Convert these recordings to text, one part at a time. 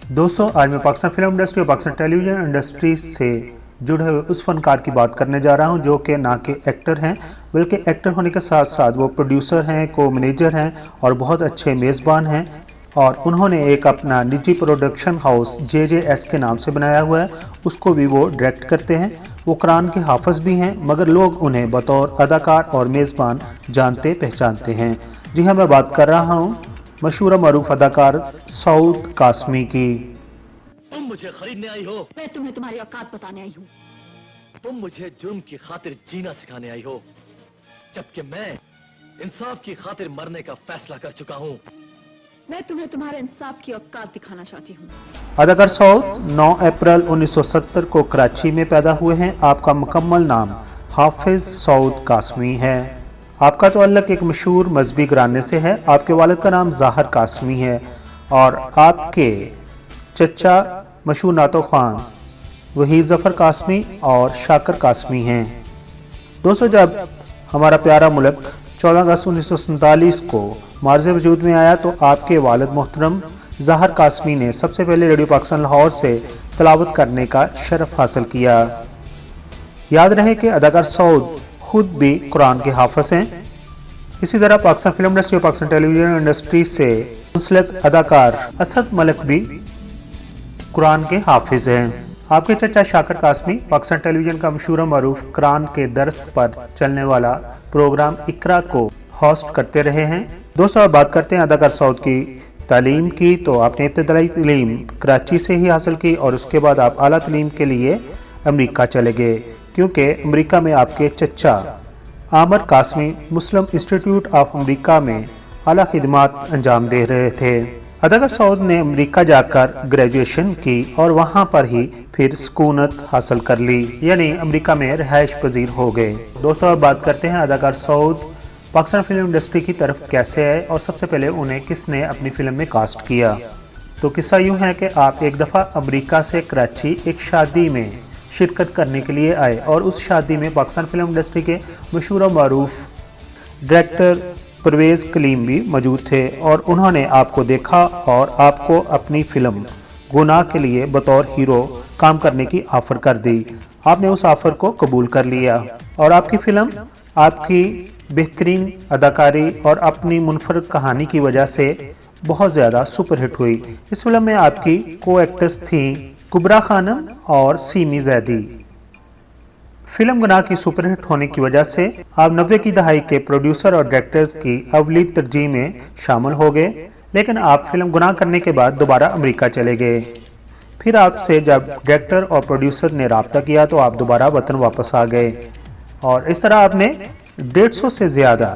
दोस्तों आज मैं पाकिस्तान फिल्म इंडस्ट्री और पाकिस्तान टेलीविज़न इंडस्ट्री से जुड़े हुए उस फनकार की बात करने जा रहा हूं जो कि ना कि एक्टर हैं बल्कि एक्टर होने के साथ साथ वो प्रोड्यूसर हैं, को मैनेजर हैं और बहुत अच्छे मेज़बान हैं। और उन्होंने एक अपना निजी प्रोडक्शन हाउस JJS के नाम से बनाया हुआ है, उसको भी वो डायरेक्ट करते हैं। वो कुरान के हाफिज़ भी हैं मगर लोग उन्हें बतौर अदाकार और मेज़बान जानते पहचानते हैं। जी हाँ, मैं बात कर रहा हूँ मशहूर मरूफ अदाकार सऊद कासमी की। तुम मुझे खरीदने आई हो, मैं तुम्हें तुम्हारी औकात बताने आई हूँ। तुम मुझे जुर्म की खातिर जीना सिखाने आई हो, जबकि मैं इंसाफ की खातिर मरने का फैसला कर चुका हूँ। मैं तुम्हें तुम्हारे इंसाफ की औकात दिखाना चाहती हूँ। अदाकार सऊद 9 अप्रैल 1970 को कराची में पैदा हुए हैं। आपका मुकम्मल नाम हाफिज सऊद कासमी है। आपका तो अल्लाह के एक मशहूर मजहबी घराने से है। आपके वालिद का नाम ज़ाहिर कासमी है और आपके चचा मशहूर नातो खान वहीद ज़फ़र कासमी और शाकर कासमी हैं। दोस्तों, जब हमारा प्यारा मुल्क 14 अगस्त 1947 को मार्ज़ वजूद में आया तो आपके वालिद मोहतरम ज़ाहिर कासमी ने सबसे पहले रेडियो पाकिस्तान लाहौर से तिलावत करने का शरफ हासिल किया। याद रहे कि अदाकार सऊद खुद भी कुरान के हाफिज़ हैं। इसी तरह पाकिस्तान फिल्म इंडस्ट्री और पाकिस्तान टेलीविज़न इंडस्ट्री से मुंसलिक अदाकार असद मलिक भी कुरान के हाफिज़ हैं। आपके चचा शाकर कासमी पाकिस्तान टेलीविज़न का मशहूर मरूफ कुरान के दर्स पर चलने वाला प्रोग्राम इकरा को होस्ट करते रहे हैं। दोस्तों, अब बात करते हैं अदाकार सऊद की तालीम की। तो आपने इब्तदाई तालीम कराची से ही हासिल की और उसके बाद आप आला तालीम के लिए अमेरिका चले गए, क्योंकि अमेरिका में आपके चचा आमिर कासमी मुस्लिम इंस्टीट्यूट ऑफ अमेरिका में आला खिदमात अंजाम दे रहे थे। अदाकार सऊद ने अमेरिका जाकर ग्रेजुएशन की और वहां पर ही फिर सुकूनत हासिल कर ली, यानी अमेरिका में रहायश पजीर हो गए। दोस्तों, अब बात करते हैं अदाकार सऊद पाकिस्तान फिल्म इंडस्ट्री की तरफ कैसे आए और सबसे पहले उन्हें किसने अपनी फिल्म में कास्ट किया। तो किस्सा यूँ है कि आप एक दफ़ा अमेरिका से कराची एक शादी में शिरकत करने के लिए आए और उस शादी में पाकिस्तान फिल्म इंडस्ट्री के मशहूर और मरूफ डायरेक्टर परवेज़ कलीम भी मौजूद थे और उन्होंने आपको देखा और आपको अपनी फिल्म गुनाह के लिए बतौर हीरो काम करने की ऑफ़र कर दी। आपने उस ऑफ़र को कबूल कर लिया और आपकी फ़िल्म आपकी बेहतरीन अदाकारी और अपनी मुनफरद कहानी की वजह से बहुत ज़्यादा सुपरहिट हुई। इस फिल्म में आपकी को एक्टर्स थीं कुबरा खानम और सीमी जैदी। फिल्म गुनाह की सुपरहिट होने की वजह से आप 90 की दहाई के प्रोड्यूसर और डायरेक्टर्स की अव्वली तरजीह में शामिल हो गए, लेकिन आप फिल्म गुनाह करने के बाद दोबारा अमेरिका चले गए। फिर आपसे जब डायरेक्टर और प्रोड्यूसर ने रब्ता किया तो आप दोबारा वतन वापस आ गए और इस तरह आपने 150 से ज़्यादा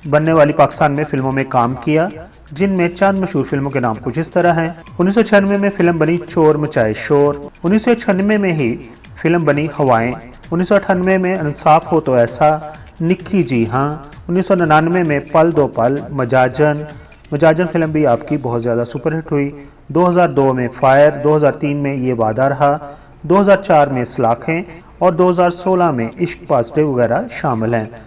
बनने वाली पाकिस्तान में फिल्मों में काम किया, जिनमें चंद मशहूर फिल्मों के नाम कुछ इस तरह हैं। 1996 में फिल्म बनी चोर मचाए शोर, 1996 में ही फिल्म बनी हवाएं, 1998 में इंसाफ हो तो ऐसा, निक्की जी हाँ, 1999 में पल दो पल, मजाजन फिल्म भी आपकी बहुत ज़्यादा सुपरहिट हुई। 2002 में फायर, 2003 में ये वादा रहा, 2004 में सलाखें और 2016 में इश्क पॉजिटिव वगैरह शामिल हैं।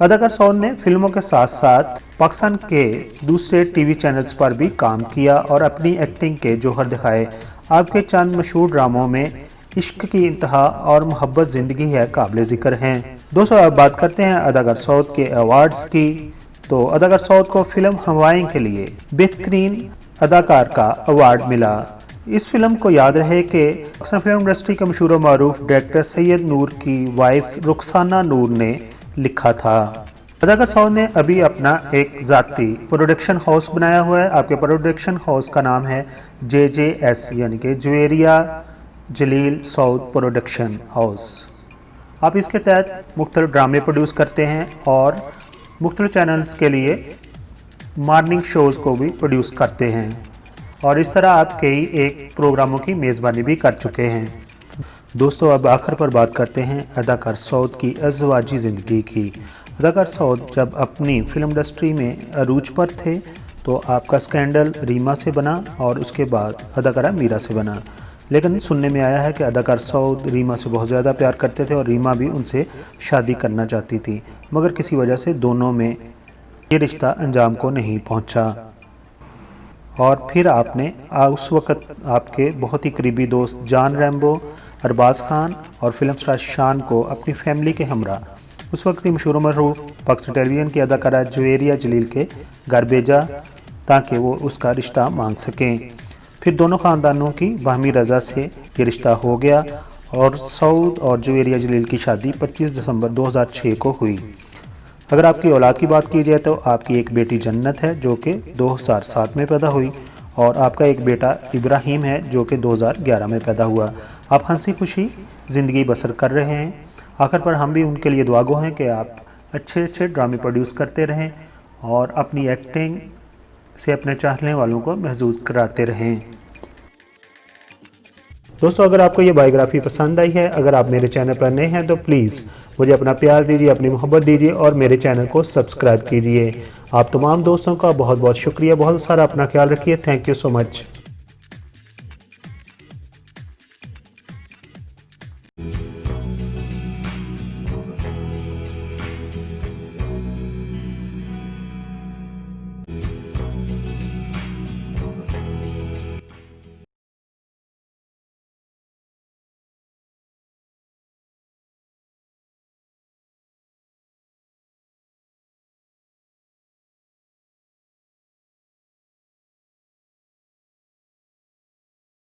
अदाकार सऊद ने फिल्मों के साथ साथ पाकिस्तान के दूसरे टीवी चैनल्स पर भी काम किया और अपनी एक्टिंग के जौहर दिखाए। आपके चंद मशहूर ड्रामों में इश्क की इंतहा और मोहब्बत ज़िंदगी है काबिल ज़िक्र हैं। दोस्तों, अब बात करते हैं अदाकार सऊद के अवार्ड्स की। तो अदाकार सऊद को फिल्म हवाएं के लिए बेहतरीन अदाकार का अवार्ड मिला। इस फिल्म को याद रहे कि पाकिस्तान फिल्म इंडस्ट्री के मशहूर मरूफ डायरेक्टर सैयद नूर की वाइफ रुखसाना नूर ने लिखा था। अदाकार सऊद ने अभी अपना एक ज़ाती प्रोडक्शन हाउस बनाया हुआ है। आपके प्रोडक्शन हाउस का नाम है JJS, यानी कि जुवेरिया जलील सऊद प्रोडक्शन हाउस। आप इसके तहत मुख्तलिफ ड्रामे प्रोड्यूस करते हैं और मुख्तलिफ चैनल्स के लिए मॉर्निंग शोज़ को भी प्रोड्यूस करते हैं और इस तरह आप कई एक प्रोग्रामों की मेज़बानी भी कर चुके हैं। दोस्तों, अब आखिर पर बात करते हैं अदाकार सऊद की अज़वाजी ज़िंदगी की। अदाकार सऊद जब अपनी फिल्म इंडस्ट्री में अरूज पर थे तो आपका स्कैंडल रीमा से बना और उसके बाद अदाकारा मीरा से बना, लेकिन सुनने में आया है कि अदाकार सऊद रीमा से बहुत ज़्यादा प्यार करते थे और रीमा भी उनसे शादी करना चाहती थी, मगर किसी वजह से दोनों में ये रिश्ता अंजाम को नहीं पहुंचा। اور پھر آپ نے اس وقت آپ کے بہت ہی قریبی دوست جان ریمبو، ارباز خان اور فلم سٹار شان کو اپنی فیملی کے ہمراہ اس وقت کی مشہور و معروف پاکستان ٹیلی ویژن کی اداکارہ جویریہ جلیل کے گھر بھیجا تاکہ وہ اس کا رشتہ مانگ سکیں۔ پھر دونوں خاندانوں کی باہمی رضا سے یہ رشتہ ہو گیا اور سعود اور جویریہ جلیل کی شادی 25 دسمبر 2006 کو ہوئی۔ اگر آپ کی اولاد کی بات کی جائے تو آپ کی ایک بیٹی جنت ہے جو کہ 2007 میں پیدا ہوئی، اور آپ کا ایک بیٹا ابراہیم ہے جو کہ 2011 میں پیدا ہوا۔ آپ ہنسی خوشی زندگی بسر کر رہے ہیں۔ آخر پر ہم بھی ان کے لیے دعاگو ہیں کہ آپ اچھے اچھے ڈرامے پروڈیوس کرتے رہیں اور اپنی ایکٹنگ سے اپنے چاہنے والوں کو محظوظ کراتے رہیں۔ دوستو، اگر آپ کو یہ بائیوگرافی پسند آئی ہے، اگر آپ میرے چینل پر نئے ہیں تو پلیز مجھے اپنا پیار دیجیے، اپنی محبت دیجیے اور میرے چینل کو سبسکرائب کیجیے۔ آپ تمام دوستوں کا بہت بہت شکریہ، بہت سارا اپنا خیال رکھیے۔ Thank you so much.